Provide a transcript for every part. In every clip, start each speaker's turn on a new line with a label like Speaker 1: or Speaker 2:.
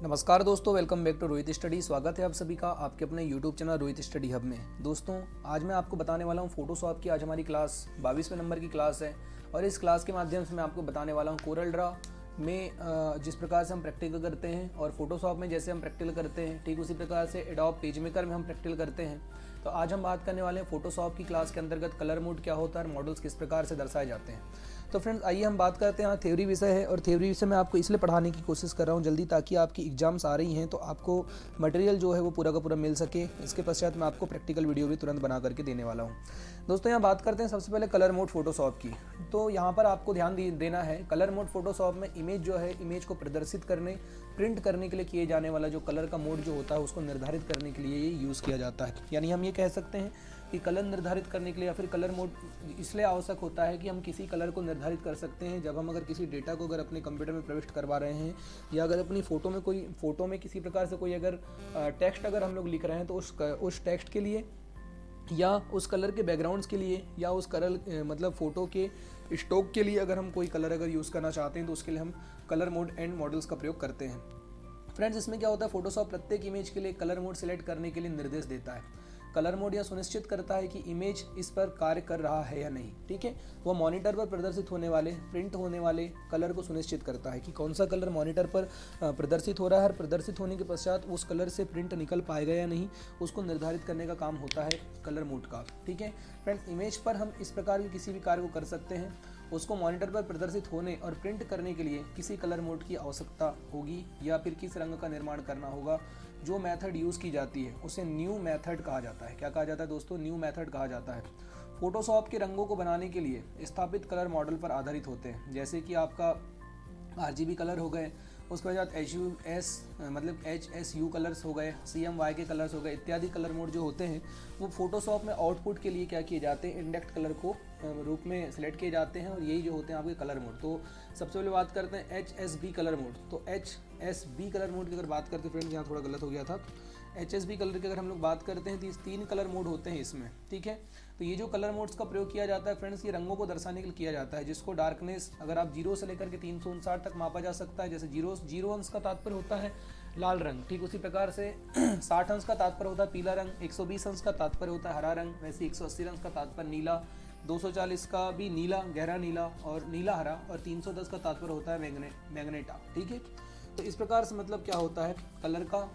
Speaker 1: नमस्कार दोस्तों, welcome back to Rohit study. स्वागत है आप सभी का आपके अपने YouTube channel Rohit study hub में। दोस्तों, आज मैं आपको बताने वाला हूँ फोटोशॉप की। आज हमारी क्लास 22वें नंबर की क्लास है और इस क्लास के माध्यम से मैं आपको बताने वाला हूँ कोरल ड्रा में जिस प्रकार से हम प्रैक्टिकल करते हैं और फोटोशॉप में जैसे हम प्रैक्टिकल करते हैं, ठीक उसी प्रकार से एडोब पेज मेकर में हम प्रैक्टिकल करते हैं। तो आज हम बात करने वाले हैं फोटोशॉप की क्लास के अंतर्गत कलर मोड क्या होता है और मॉडल्स किस प्रकार से दर्शाए जाते हैं। तो फ्रेंड्स, आइए हम बात करते हैं। थ्योरी विषय है और थ्योरी विषय मैं आपको इसलिए पढ़ाने की कोशिश कर रहा हूँ जल्दी, ताकि आपकी एग्जाम्स आ रही हैं तो आपको मटेरियल जो है वो पूरा का पूरा मिल सके। इसके पश्चात मैं आपको प्रैक्टिकल वीडियो भी तुरंत बना करके देने वाला हूँ। दोस्तों, यहाँ बात करते हैं सबसे पहले कलर मोड फोटोशॉप की। तो यहाँ पर आपको ध्यान देना है, कलर मोड फोटोशॉप में इमेज जो है, इमेज को प्रदर्शित करने, प्रिंट करने के लिए किए जाने वाला जो कलर का मोड जो होता है उसको निर्धारित करने के लिए ये यूज़ किया जाता है। यानी हम ये कह सकते हैं कि कलर निर्धारित करने के लिए या फिर कलर मोड इसलिए आवश्यक होता है कि हम किसी कलर को निर्धारित कर सकते हैं जब हम अगर किसी डेटा को अगर अपने कंप्यूटर में प्रविष्ट करवा रहे हैं, या अगर अपनी फ़ोटो में किसी प्रकार से कोई अगर टेक्स्ट अगर हम लोग लिख रहे हैं तो उस टेक्स्ट के लिए या उस कलर के बैकग्राउंड्स के लिए या उस कलर मतलब फ़ोटो के स्टॉक के लिए अगर हम कोई कलर अगर यूज़ करना चाहते हैं तो उसके लिए हम कलर मोड एंड मॉडल्स का प्रयोग करते हैं। फ्रेंड्स, इसमें क्या होता है, फोटोशॉप प्रत्येक इमेज के लिए कलर मोड सेलेक्ट करने के लिए निर्देश देता है। कलर मोड यह सुनिश्चित करता है कि इमेज इस पर कार्य कर रहा है या नहीं। ठीक है, वह मॉनिटर पर प्रदर्शित होने वाले, प्रिंट होने वाले कलर को सुनिश्चित करता है कि कौन सा कलर मॉनिटर पर प्रदर्शित हो रहा है और प्रदर्शित होने के पश्चात उस कलर से प्रिंट निकल पाएगा या नहीं, उसको निर्धारित करने का काम होता है कलर मोड का। ठीक है फ्रेंड्स, इमेज पर हम इस प्रकार के किसी भी कार्य को कर सकते हैं। उसको मॉनिटर पर प्रदर्शित होने और प्रिंट करने के लिए किसी कलर मोड की आवश्यकता होगी या फिर किस रंग का निर्माण करना होगा। जो मेथड यूज़ की जाती है उसे न्यू मेथड कहा जाता है। क्या कहा जाता है दोस्तों? न्यू मेथड कहा जाता है। फोटोशॉप के रंगों को बनाने के लिए स्थापित कलर मॉडल पर आधारित होते हैं, जैसे कि आपका RGB कलर हो गए, उसके बाद HSU कलर्स हो गए, CMY के कलर्स हो गए, इत्यादि कलर मोड जो होते हैं वो फोटोशॉप में आउटपुट के लिए क्या किए जाते हैं, इंडेक्ट कलर को रूप में सिलेक्ट किए जाते हैं और यही जो होते हैं आपके कलर मोड। तो सबसे पहले बात करते हैं HSB कलर मोड। तो HSB कलर मोड की अगर बात करते हैं, फ्रेंड्स यहाँ थोड़ा गलत हो गया था। HSB कलर की अगर हम लोग बात करते हैं तो 3 कलर मोड होते हैं इसमें। ठीक है, तो ये जो कलर मोड्स का प्रयोग किया जाता है फ्रेंड्स, ये रंगों को दर्शाने के लिए किया जाता है, जिसको डार्कनेस अगर आप 0 से लेकर के 359 तक मापा जा सकता है। जैसे 0 अंश का तात्पर्य होता है लाल रंग, ठीक उसी प्रकार से 60 अंश का तात्पर्य होता है पीला रंग, 120 अंश का तात्पर्य होता है हरा रंग, वैसे 180 अंश का तात्पर्य नीला, 240 का भी नीला, गहरा नीला और नीला हरा, और 310 का तात्पर्य होता है मैग्नेटा। ठीक है, तो इस प्रकार से मतलब क्या होता है, कलर का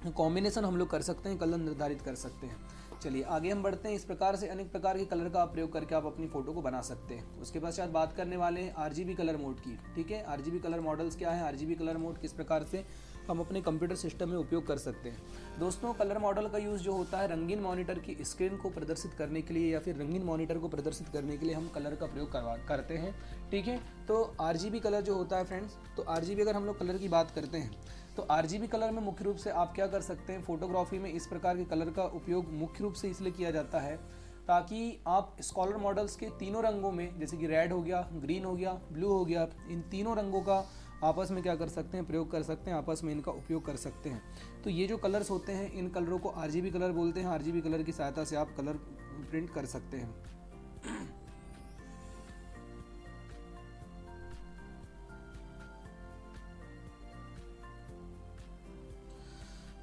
Speaker 1: कॉम्बिनेशन हम लोग कर सकते हैं, कलर निर्धारित कर सकते हैं। चलिए आगे हम बढ़ते हैं। इस प्रकार से अनेक प्रकार के कलर का प्रयोग करके आप अपनी फोटो को बना सकते हैं। उसके पश्चात बात करने वाले हैं RGB कलर मोड की। ठीक है, RGB कलर मॉडल्स क्या है, RGB कलर मोड किस प्रकार से हम अपने कंप्यूटर सिस्टम में उपयोग कर सकते हैं। दोस्तों, कलर मॉडल का यूज़ जो होता है रंगीन मॉनिटर की स्क्रीन को प्रदर्शित करने के लिए या फिर रंगीन मॉनिटर को प्रदर्शित करने के लिए हम कलर का प्रयोग करते हैं। ठीक है, तो RGB कलर जो होता है फ्रेंड्स, तो RGB अगर हम लोग कलर की बात करते हैं तो RGB कलर में मुख्य रूप से आप क्या कर सकते हैं, फोटोग्राफी में इस प्रकार के कलर का उपयोग मुख्य रूप से इसलिए किया जाता है ताकि आप स्कॉलर मॉडल्स के तीनों रंगों में, जैसे कि रेड हो गया, ग्रीन हो गया, ब्लू हो गया, इन तीनों रंगों का आपस में क्या कर सकते हैं, प्रयोग कर सकते हैं, आपस में इनका उपयोग कर सकते हैं। तो ये जो कलर्स होते हैं इन कलरों को RGB कलर बोलते हैं। RGB कलर की सहायता से आप कलर प्रिंट कर सकते हैं।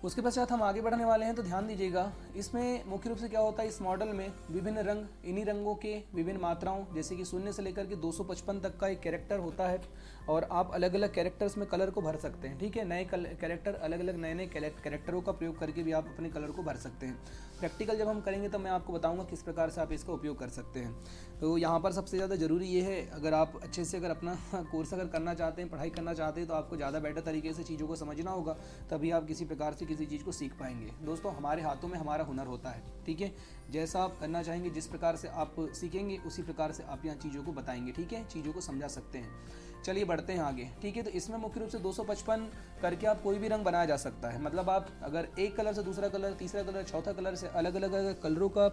Speaker 1: उसके पश्चात हम आगे बढ़ने वाले हैं, तो ध्यान दीजिएगा। इसमें मुख्य रूप से क्या होता है, इस मॉडल में विभिन्न रंग, इन्हीं रंगों के विभिन्न मात्राओं, जैसे कि 0 से लेकर के 255 तक का एक कैरेक्टर होता है और आप अलग अलग कैरेक्टर्स में कलर को भर सकते हैं। ठीक है, नए कैरेक्टर, अलग अलग नए कैरेक्टरों का प्रयोग करके भी आप अपने कलर को भर सकते हैं। प्रैक्टिकल जब हम करेंगे तो मैं आपको बताऊंगा किस प्रकार से आप इसका उपयोग कर सकते हैं। तो यहाँ पर सबसे ज़्यादा ज़रूरी ये है, अगर आप अच्छे से अगर अपना कोर्स अगर करना चाहते हैं, पढ़ाई करना चाहते हैं, तो आपको ज़्यादा बेटर तरीके से चीज़ों को समझना होगा, तभी आप किसी प्रकार से किसी चीज़ को सीख पाएंगे। दोस्तों, हमारे हाथों में हमारा हुनर होता है। ठीक है, जैसा आप करना चाहेंगे, जिस प्रकार से आप सीखेंगे उसी प्रकार से आप यहाँ चीज़ों को बताएंगे। ठीक है, चीज़ों को समझा सकते हैं। चलिए बढ़ते हैं आगे। ठीक है, तो इसमें मुख्य रूप से 255 करके आप कोई भी रंग बनाया जा सकता है। मतलब आप अगर एक कलर से दूसरा कलर, तीसरा कलर, चौथा कलर से अलग अलग कलरों का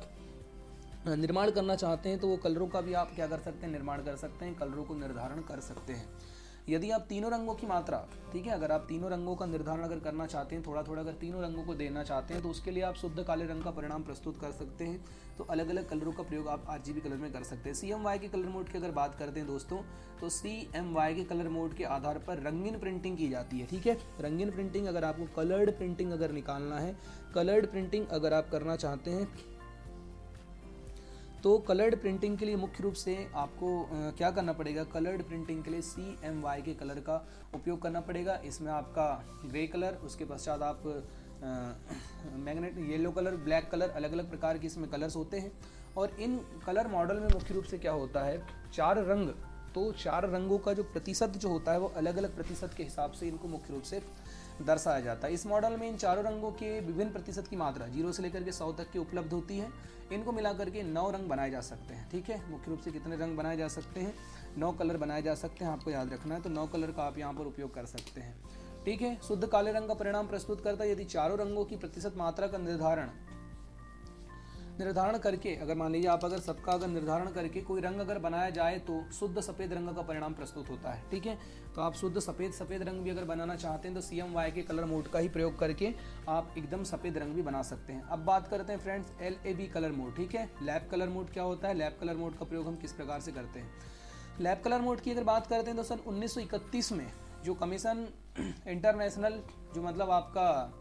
Speaker 1: निर्माण करना चाहते हैं तो वो कलरों का भी आप क्या कर सकते हैं, निर्माण कर सकते हैं, कलरों को निर्धारण कर सकते हैं। यदि आप तीनों रंगों की मात्रा, ठीक है, अगर आप तीनों रंगों का निर्धारण अगर करना चाहते हैं, थोड़ा थोड़ा अगर तीनों रंगों को देना चाहते हैं, तो उसके लिए आप शुद्ध काले रंग का परिणाम प्रस्तुत कर सकते हैं। तो अलग अलग कलरों का प्रयोग आप RGB कलर में कर सकते हैं। CMY के कलर मोड की अगर बात करते हैं दोस्तों, तो CMY के कलर मोड के आधार पर रंगीन प्रिंटिंग की जाती है। ठीक है, रंगीन प्रिंटिंग, अगर आपको कलर्ड प्रिंटिंग अगर निकालना है, कलर्ड प्रिंटिंग अगर आप करना चाहते हैं, तो कलर्ड प्रिंटिंग के लिए मुख्य रूप से आपको क्या करना पड़ेगा, कलर्ड प्रिंटिंग के लिए CMY के कलर का उपयोग करना पड़ेगा। इसमें आपका ग्रे कलर, उसके पश्चात आप magnet yellow colour, black colour, अलग अलग प्रकार के इसमें कलर्स होते हैं। और इन कलर मॉडल में मुख्य रूप से क्या होता है, 4 रंग, तो 4 रंगों का जो प्रतिशत जो होता है वो अलग अलग प्रतिशत के हिसाब से इनको मुख्य रूप से दर्शाया जाता है। इस मॉडल में इन चारों रंगों के विभिन्न प्रतिशत की मात्रा 0 से लेकर के 100 तक की उपलब्ध होती है। इनको मिलाकर के 9 रंग बनाए जा सकते हैं। ठीक है, मुख्य रूप से कितने रंग बनाए जा सकते हैं, 9 कलर बनाए जा सकते हैं, आपको याद रखना है। तो 9 कलर का आप यहाँ पर उपयोग कर सकते हैं। ठीक है, शुद्ध काले रंग का परिणाम प्रस्तुत करता है यदि चारों रंगों की प्रतिशत मात्रा का निर्धारण करके, अगर मान लीजिए आप अगर सबका अगर निर्धारण करके कोई रंग अगर बनाया जाए तो शुद्ध सफ़ेद रंग का परिणाम प्रस्तुत होता है। ठीक है, तो आप शुद्ध सफ़ेद रंग भी अगर बनाना चाहते हैं तो CMY के कलर मोड का ही प्रयोग करके आप एकदम सफ़ेद रंग भी बना सकते हैं। अब बात करते हैं फ्रेंड्स LAB कलर मोड। ठीक है, लैब कलर मोड क्या होता है, लैब कलर मोड का प्रयोग हम किस प्रकार से करते हैं। लैब कलर मोड की अगर बात करते हैं तो सन 1931 में जो कमीशन इंटरनेशनल, जो मतलब आपका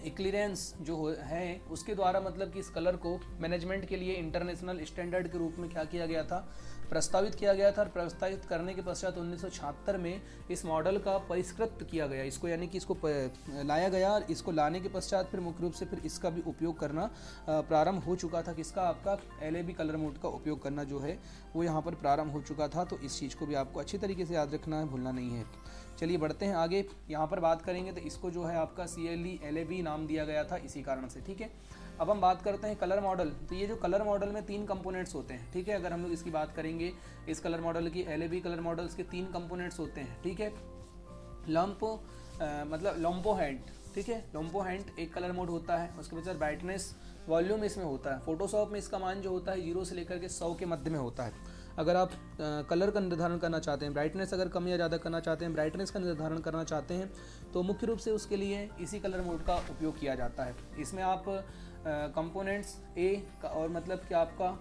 Speaker 1: क्लीयरेंस जो है, उसके द्वारा मतलब कि इस कलर को मैनेजमेंट के लिए इंटरनेशनल स्टैंडर्ड के रूप में क्या किया गया था, प्रस्तावित किया गया था। और प्रस्तावित करने के पश्चात 1976 में इस मॉडल का परिष्कृत किया गया, इसको यानी कि इसको लाया गया। और इसको लाने के पश्चात फिर मुख्य रूप से फिर इसका भी उपयोग करना प्रारंभ हो चुका था। किसका, आपका LAB कलर मोड का उपयोग करना जो है वो यहाँ पर प्रारंभ हो चुका था। तो इस चीज़ को भी आपको अच्छी तरीके से याद रखना है, भूलना नहीं है। चलिए बढ़ते हैं आगे, यहाँ पर बात करेंगे तो इसको जो है आपका CLAB नाम दिया गया था इसी कारण से। ठीक है, अब हम बात करते हैं कलर मॉडल। तो ये जो कलर मॉडल में 3 कंपोनेंट्स होते हैं। ठीक है, अगर हम लोग इसकी बात करेंगे, इस कलर मॉडल की LAB कलर मॉडल्स के 3 कंपोनेंट्स होते हैं। ठीक है, मतलब लॉम्पो हैंड। ठीक है, लॉम्पो हैंड एक कलर मोड होता है। उसके बाद ब्राइटनेस वॉल्यूम इसमें होता है। फोटोशॉप में इसका मान जो होता है 0 से लेकर के 100 के मध्य में होता है। अगर आप कलर का निर्धारण करना चाहते हैं, ब्राइटनेस अगर कम या ज़्यादा करना चाहते हैं, ब्राइटनेस का निर्धारण करना चाहते हैं, तो मुख्य रूप से उसके लिए इसी कलर मोड का उपयोग किया जाता है। इसमें आप कंपोनेंट्स A का, और मतलब कि आपका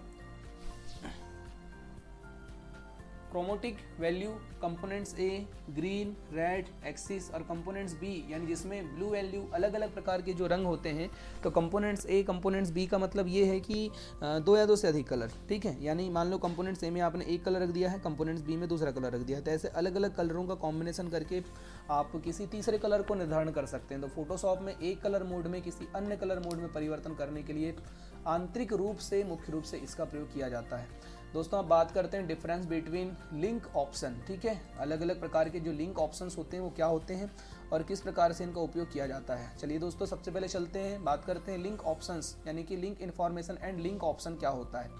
Speaker 1: chromatic value, components A green, red, axis, और कंपोनेंट्स B यानी जिसमें ब्लू वैल्यू, अलग अलग प्रकार के जो रंग होते हैं। तो कंपोनेंट्स A कंपोनेंट्स B का मतलब ये है कि 2 या 2 से अधिक कलर। ठीक है, यानी मान लो कंपोनेंट्स A में आपने एक कलर रख दिया है, कंपोनेंट्स B में दूसरा कलर रख दिया है, तो ऐसे अलग अलग कलरों का कॉम्बिनेशन करके आप किसी तीसरे कलर को निर्धारण कर सकते हैं। तो फोटोशॉप में एक कलर मोड में किसी अन्य कलर मोड में परिवर्तन करने के लिए आंतरिक रूप से मुख्य रूप से इसका प्रयोग किया जाता है। दोस्तों अब बात करते हैं डिफरेंस बिटवीन लिंक ऑप्शन। ठीक है, अलग अलग प्रकार के जो लिंक ऑप्शंस होते हैं वो क्या होते हैं और किस प्रकार से इनका उपयोग किया जाता है। चलिए दोस्तों, सबसे पहले चलते हैं, बात करते हैं लिंक ऑप्शंस, यानी कि link information and link option क्या होता है।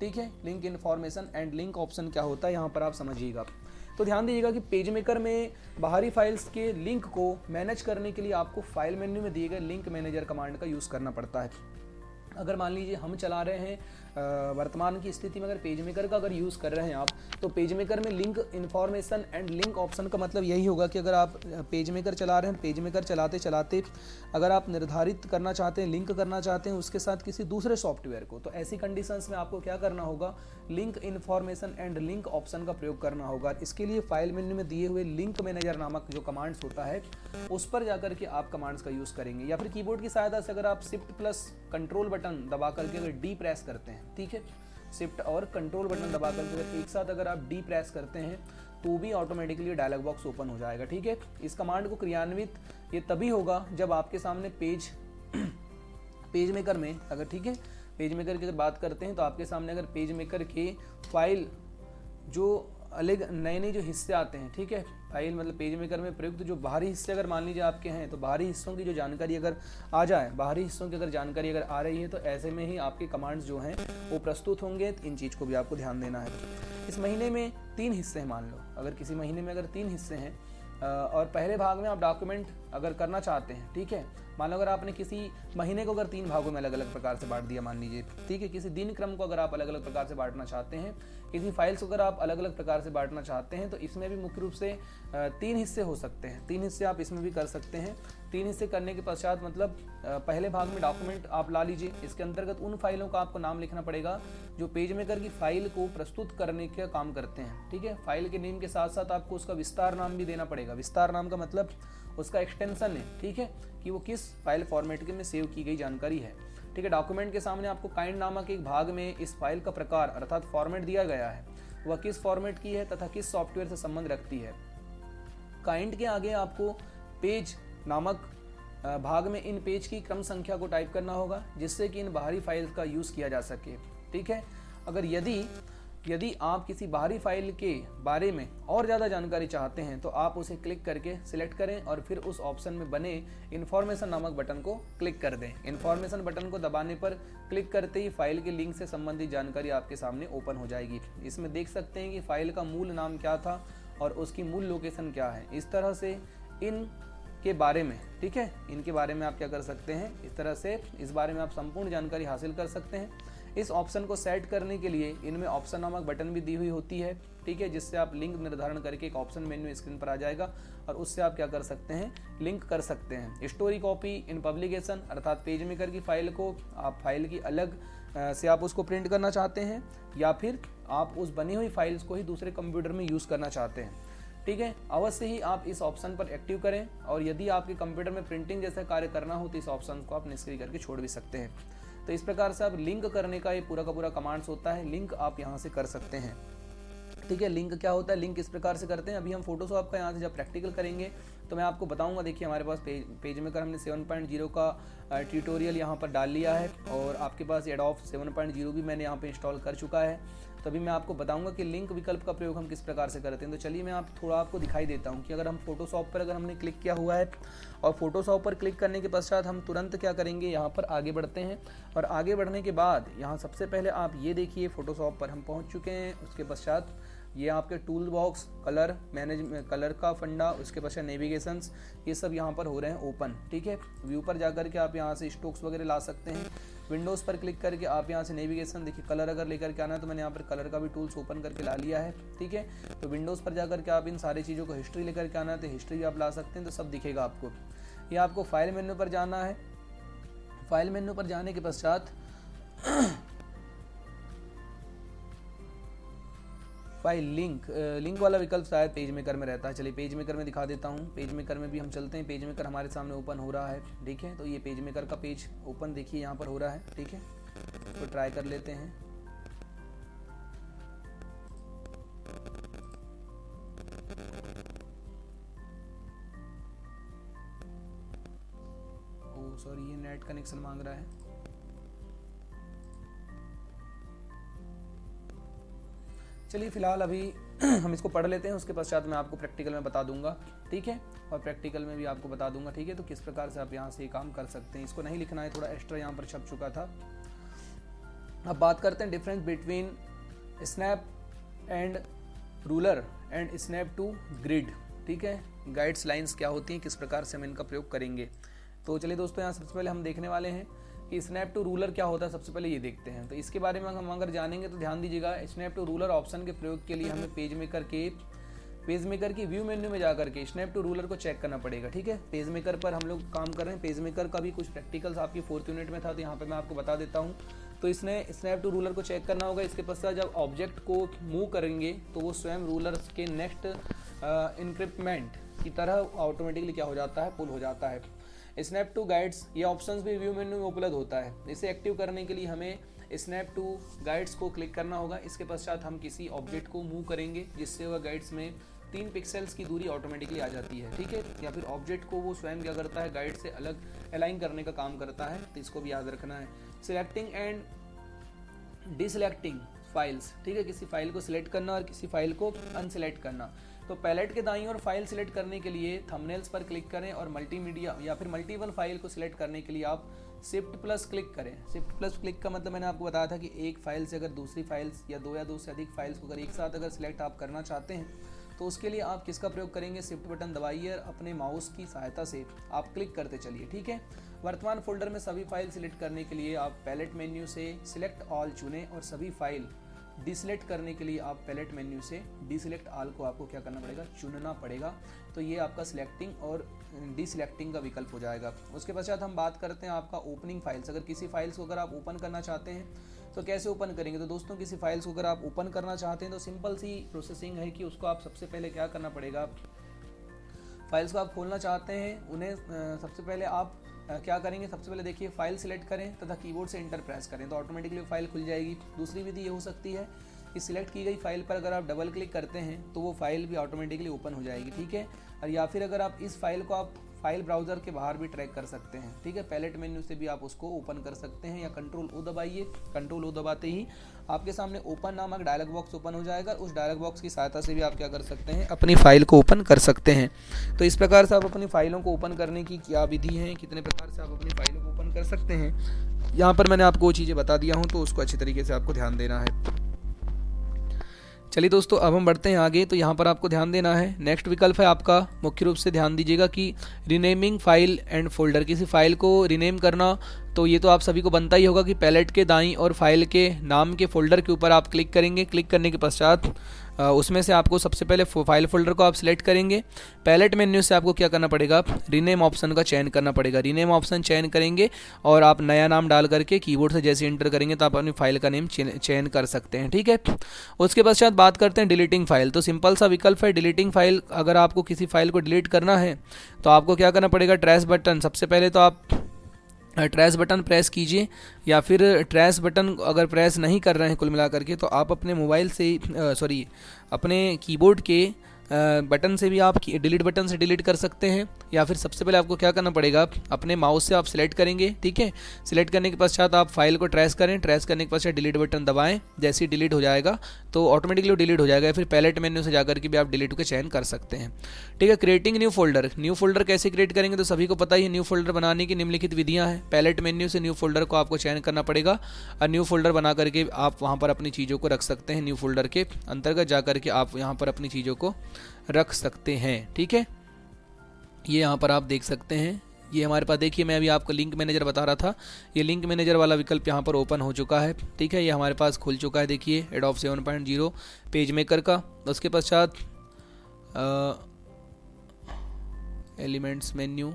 Speaker 1: ठीक है, link information and link option क्या होता है, यहाँ पर आप समझिएगा। तो ध्यान दीजिएगा कि पेज मेकर में बाहरी फाइल्स के लिंक को मैनेज करने के लिए आपको फाइल मेन्यू में दिए गए लिंक मैनेजर कमांड का यूज़ करना पड़ता है। अगर मान लीजिए हम चला रहे हैं वर्तमान की स्थिति में अगर पेज मेकर का अगर यूज़ कर रहे हैं आप, तो पेज मेकर में link information and link option का मतलब यही होगा कि अगर आप पेज मेकर चला रहे हैं, पेज मेकर चलाते चलाते अगर आप निर्धारित करना चाहते हैं, लिंक करना चाहते हैं उसके साथ किसी दूसरे सॉफ्टवेयर को, तो ऐसी कंडीशंस में आपको क्या करना होगा, link information and link option का प्रयोग करना होगा। इसके लिए फाइल मेन्यू में दिए हुए लिंक मैनेजर नामक जो कमांड्स होता है उस पर जाकर के आप कमांड्स का यूज़ करेंगे, या फिर कीबोर्ड की सहायता से अगर आप शिफ्ट प्लस कंट्रोल बटन दबा करके अगर डी प्रेस करते हैं, ठीक है, शिफ्ट और कंट्रोल बटन दबा करके एक साथ अगर आप डी प्रेस करते हैं तो भी ऑटोमेटिकली डायलॉग बॉक्स ओपन हो जाएगा। ठीक है, इस कमांड को क्रियान्वित ये तभी होगा जब आपके सामने पेज मेकर में अगर, ठीक है, पेज मेकर की अगर बात करते हैं तो आपके सामने अगर पेज मेकर के फाइल जो अलग नए नए जो हिस्से आते हैं, ठीक है, फाइल मतलब पेज मेकर में प्रयुक्त जो बाहरी हिस्से अगर मान लीजिए आपके हैं, तो बाहरी हिस्सों की जो जानकारी अगर आ जाए, बाहरी हिस्सों की अगर जानकारी अगर आ रही है तो ऐसे में ही आपके कमांड्स जो हैं वो प्रस्तुत होंगे। इन चीज़ को भी आपको ध्यान देना है। इस महीने में 3 हिस्से हैं, मान लो अगर किसी महीने में अगर 3 हिस्से हैं और पहले भाग में आप डॉक्यूमेंट अगर करना चाहते हैं, ठीक है, मान लो अगर आपने किसी महीने को अगर 3 भागों में अलग अलग प्रकार से बांट दिया मान लीजिए, ठीक है, किसी दिन क्रम को अगर आप अलग अलग प्रकार से बांटना चाहते हैं, किसी फाइल्स को अगर आप अलग अलग प्रकार से बांटना चाहते हैं, तो इसमें भी मुख्य रूप से 3 हिस्से हो सकते हैं। 3 हिस्से आप इसमें भी कर सकते हैं। 3 हिस्से करने के पश्चात मतलब पहले भाग में डॉक्यूमेंट आप ला लीजिए। इसके अंतर्गत उन फाइलों का आपको नाम लिखना पड़ेगा जो पेज मेकर की फाइल को प्रस्तुत करने का काम करते हैं, ठीक है। फाइल के नेम के साथ साथ आपको उसका विस्तार नाम भी देना पड़ेगा। विस्तार नाम का मतलब उसका एक्सटेंशन है, ठीक है, कि वो किस फाइल फॉर्मेट के में सेव की गई जानकारी है, ठीक है। डॉक्यूमेंट के सामने आपको काइंड नामक एक भाग में इस फाइल का प्रकार अर्थात फॉर्मेट दिया गया है, वह किस फॉर्मेट की है तथा किस सॉफ्टवेयर से संबंध रखती है। काइंड के आगे आपको पेज नामक भाग में इन पेज की क्रम संख्या को टाइप करना होगा जिससे कि इन बाहरी फाइल्स का यूज़ किया जा सके, ठीक है। अगर यदि आप किसी बाहरी फाइल के बारे में और ज़्यादा जानकारी चाहते हैं तो आप उसे क्लिक करके सिलेक्ट करें और फिर उस ऑप्शन में बने इन्फॉर्मेशन नामक बटन को क्लिक कर दें। इन्फॉर्मेशन बटन को दबाने पर क्लिक करते ही फाइल के लिंक से संबंधित जानकारी आपके सामने ओपन हो जाएगी। इसमें देख सकते हैं कि फाइल का मूल नाम क्या था और उसकी मूल लोकेशन क्या है। इस तरह से इन के बारे में, ठीक है, इनके बारे में आप क्या कर सकते हैं, इस तरह से इस बारे में आप संपूर्ण जानकारी हासिल कर सकते हैं। इस ऑप्शन को सेट करने के लिए इनमें ऑप्शन नामक बटन भी दी हुई होती है, ठीक है, जिससे आप लिंक निर्धारण करके एक ऑप्शन मेन्यू स्क्रीन पर आ जाएगा और उससे आप क्या कर सकते हैं, लिंक कर सकते हैं। स्टोरी कॉपी इन पब्लिकेशन अर्थात पेज मेकर की फाइल को आप फाइल की अलग से आप उसको प्रिंट करना चाहते हैं या फिर आप उस बनी हुई फाइल्स को ही दूसरे कंप्यूटर में यूज़ करना चाहते हैं, ठीक है। अवश्य ही आप इस ऑप्शन पर एक्टिव करें और यदि आपके कंप्यूटर में प्रिंटिंग जैसा कार्य करना हो तो इस ऑप्शन को आप निष्क्रिय करके छोड़ भी सकते हैं। तो इस प्रकार से आप लिंक करने का ये पूरा का पूरा कमांड्स होता है, लिंक आप यहाँ से कर सकते हैं, ठीक है। लिंक क्या होता है, लिंक इस प्रकार से करते हैं। अभी हम फोटोशॉप का यहाँ से जब प्रैक्टिकल करेंगे तो मैं आपको बताऊंगा। देखिए हमारे पास पेज मेकर हमने 7.0 का ट्यूटोरियल यहाँ पर डाल लिया है और आपके पास एडोब 7.0 भी मैंने यहाँ पे इंस्टॉल कर चुका है। तो अभी मैं आपको बताऊंगा कि लिंक विकल्प का प्रयोग हम किस प्रकार से करते हैं। तो चलिए मैं आपको दिखाई देता हूँ कि अगर हम फोटोशॉप पर अगर हमने क्लिक किया हुआ है और फोटोशॉप पर क्लिक करने के पश्चात हम तुरंत क्या करेंगे, यहाँ पर आगे बढ़ते हैं और आगे बढ़ने के बाद यहाँ सबसे पहले आप ये देखिए फोटोशॉप पर हम पहुँच चुके हैं। उसके पश्चात ये आपके टूल बॉक्स, कलर कलर का फंडा, उसके पश्चात नेविगेशंस, ये सब यहाँ पर हो रहे हैं ओपन, ठीक है। व्यू पर जाकर के आप यहाँ से स्ट्रोक्स वगैरह ला सकते हैं। विंडोज़ पर क्लिक करके आप यहाँ से नेविगेशन, देखिए कलर अगर लेकर के आना है तो मैंने यहाँ पर कलर का भी टूल्स ओपन करके ला लिया है, ठीक है। तो विंडोज़ पर जाकर के आप इन सारी चीज़ों को हिस्ट्री लेकर के आना है तो हिस्ट्री भी आप ला सकते हैं, तो सब दिखेगा आपको। ये आपको फाइल मेन्यू पर जाना है। फाइल मेन्यू पर जाने के पश्चात फाइल लिंक वाला विकल्प शायद पेज मेकर में रहता है। चलिए पेज मेकर में दिखा देता हूँ। पेज मेकर में भी हम चलते हैं। पेज मेकर हमारे सामने ओपन हो रहा है, ठीक है। तो ये पेज मेकर का पेज ओपन देखिए यहाँ पर हो रहा है, ठीक है। तो ट्राई कर लेते हैं। ओह सॉरी, ये नेट कनेक्शन मांग रहा है। चलिए फिलहाल अभी हम इसको पढ़ लेते हैं, उसके पश्चात मैं आपको प्रैक्टिकल में बता दूंगा, ठीक है। और प्रैक्टिकल में भी आपको बता दूंगा, ठीक है। तो किस प्रकार से आप यहाँ से ये काम कर सकते हैं। इसको नहीं लिखना है, थोड़ा एक्स्ट्रा यहाँ पर छप चुका था। अब बात करते हैं difference between snap and ruler and snap to grid, ठीक है। गाइड्स लाइन्स क्या होती हैं, किस प्रकार से हम इनका प्रयोग करेंगे। तो चलिए दोस्तों, यहाँ सबसे पहले हम देखने वाले हैं कि स्नैप टू रूलर क्या होता है। सबसे पहले ये देखते हैं। तो इसके बारे में हम अगर जानेंगे तो ध्यान दीजिएगा, स्नैप टू रूलर ऑप्शन के प्रयोग के लिए हमें पेज मेकर की व्यू मेन्यू में जाकर के स्नैप टू रूलर को चेक करना पड़ेगा, ठीक है। पेज मेकर पर हम लोग काम कर रहे हैं। पेज मेकर का भी कुछ प्रैक्टिकल्स आपकी 4th यूनिट में था, तो यहाँ पर मैं आपको बता देता हूँ। तो इसने स्नैप टू रूलर को चेक करना होगा। इसके पश्चात जब ऑब्जेक्ट को मूव करेंगे तो वो स्वयं रूलर के नेक्स्ट इंक्रिप्टमेंट की तरह ऑटोमेटिकली क्या हो जाता है, पुल हो जाता है। स्नैप टू गाइड्स, ये ऑप्शंस भी व्यू मेन्यू में उपलब्ध होता है। इसे एक्टिव करने के लिए हमें स्नैप टू गाइड्स को क्लिक करना होगा। इसके पश्चात हम किसी ऑब्जेक्ट को मूव करेंगे जिससे वह गाइड्स में 3 पिक्सेल्स की दूरी ऑटोमेटिकली आ जाती है, ठीक है। या फिर ऑब्जेक्ट को वो स्वयं क्या करता है, गाइड से अलग अलाइन करने का काम करता है, तो इसको भी याद रखना है। सिलेक्टिंग एंड डिसलेक्टिंग फाइल्स, ठीक है। किसी फाइल को सिलेक्ट करना और किसी फाइल को अनसिलेक्ट करना। तो पैलेट के दाईं ओर फाइल सिलेक्ट करने के लिए थंबनेल्स पर क्लिक करें और मल्टीमीडिया या फिर मल्टीपल फाइल को सिलेक्ट करने के लिए आप Shift+ क्लिक करें। Shift+ क्लिक का मतलब मैंने आपको बताया था कि एक फाइल से अगर दूसरी फाइल्स या 2 से अधिक फाइल्स को अगर एक साथ अगर सिलेक्ट आप करना चाहते हैं तो उसके लिए आप किसका प्रयोग करेंगे, शिफ्ट बटन दबाइए और अपने माउस की सहायता से आप क्लिक करते चलिए। ठीक है, वर्तमान फोल्डर में सभी फाइल सिलेक्ट करने के लिए आप पैलेट मेन्यू से सिलेक्ट ऑल चुनें और सभी फाइल डिसलेक्ट करने के लिए आप पैलेट मेन्यू से डिसलेक्ट ऑल को आपको क्या करना पड़ेगा, चुनना पड़ेगा। तो ये आपका सिलेक्टिंग और डिसलेक्टिंग का विकल्प हो जाएगा। उसके पश्चात हम बात करते हैं आपका ओपनिंग फाइल्स। अगर किसी फाइल्स को अगर आप ओपन करना चाहते हैं तो कैसे ओपन करेंगे। तो दोस्तों किसी फाइल्स को अगर आप ओपन करना चाहते हैं तो सिंपल सी प्रोसेसिंग है कि उसको आप सबसे पहले क्या करना पड़ेगा, फाइल्स को आप खोलना चाहते हैं उन्हें सबसे पहले आप क्या करेंगे, सबसे पहले देखिए फाइल सिलेक्ट करें तथा कीबोर्ड से इंटर प्रेस करें तो ऑटोमेटिकली फाइल खुल जाएगी। दूसरी विधि ये हो सकती है कि सिलेक्ट की गई फाइल पर अगर आप डबल क्लिक करते हैं तो वो फाइल भी ऑटोमेटिकली ओपन हो जाएगी। ठीक है, और या फिर अगर आप इस फाइल को आप फाइल ब्राउज़र के बाहर भी ट्रैक कर सकते हैं। ठीक है, पैलेट मेन्यू से भी आप उसको ओपन कर सकते हैं या कंट्रोल ओ दबाइए। कंट्रोल ओ दबाते ही आपके सामने ओपन नामक डायलॉग बॉक्स ओपन हो जाएगा। उस डायलॉग बॉक्स की सहायता से भी आप क्या कर सकते हैं, अपनी फाइल को ओपन कर सकते हैं। तो इस प्रकार से आप अपनी फाइलों को ओपन करने की क्या विधि है, कितने प्रकार से आप अपनी फाइलों को ओपन कर सकते हैं, यहाँ पर मैंने आपको वो चीज़ें बता दिया हूँ, तो उसको अच्छे तरीके से आपको ध्यान देना है। चलिए दोस्तों, अब हम बढ़ते हैं आगे। तो यहाँ पर आपको ध्यान देना है, नेक्स्ट विकल्प है आपका, मुख्य रूप से ध्यान दीजिएगा कि रीनेमिंग फाइल एंड फोल्डर। किसी फाइल को रीनेम करना, तो ये तो आप सभी को बनता ही होगा कि पैलेट के दाईं और फाइल के नाम के फोल्डर के ऊपर आप क्लिक करेंगे। क्लिक करने के पश्चात उसमें से आपको सबसे पहले फाइल फोल्डर को आप सिलेक्ट करेंगे। पैलेट मेन्यू से आपको क्या करना पड़ेगा, रीनेम ऑप्शन का चयन करना पड़ेगा। रीनेम ऑप्शन चयन करेंगे और आप नया नाम डाल करके कीबोर्ड से जैसे इंटर करेंगे तो आप अपनी फाइल का नेम चयन कर सकते हैं। ठीक है, उसके पश्चात बात करते हैं डिलीटिंग फाइल। तो सिंपल सा विकल्प है डिलीटिंग फाइल। अगर आपको किसी फाइल को डिलीट करना है तो आपको क्या करना पड़ेगा, ट्रैश बटन, सबसे पहले तो आप ट्रैश बटन प्रेस कीजिए, या फिर ट्रैश बटन अगर प्रेस नहीं कर रहे हैं कुल मिलाकर के तो आप अपने मोबाइल से अपने कीबोर्ड के बटन से भी आप डिलीट बटन से डिलीट कर सकते हैं, या फिर सबसे पहले आपको क्या करना पड़ेगा, अपने माउस से आप सिलेक्ट करेंगे। ठीक है, सिलेक्ट करने के पश्चात आप फाइल को ट्रेस करें, ट्रेस करने के पश्चात डिलीट बटन दबाएं। जैसे ही डिलीट हो जाएगा तो ऑटोमेटिकली डिलीट हो जाएगा, या फिर पैलेट मेन्यू से जाकर के भी आप डिलीट का चयन कर सकते हैं। ठीक है, creating new folder. New folder कैसे क्रिएट करेंगे, तो सभी को पता ही है न्यू फोल्डर बनाने की निम्नलिखित विधियाँ हैं। पैलेट मेन्यू से न्यू फोल्डर को आपको चयन करना पड़ेगा और न्यू फोल्डर बना करके आप वहाँ पर अपनी चीज़ों को रख सकते हैं। न्यू फोल्डर के अंतर्गत जा करके आप यहाँ पर अपनी चीज़ों को रख सकते हैं। ठीक है, ये यहाँ पर आप देख सकते हैं, ये हमारे पास देखिए, मैं अभी आपको लिंक मैनेजर बता रहा था, ये लिंक मैनेजर वाला विकल्प यहाँ पर ओपन हो चुका है। ठीक है, ये हमारे पास खुल चुका है, देखिए एडोब 7.0 पेज मेकर का। उसके पश्चात elements menu,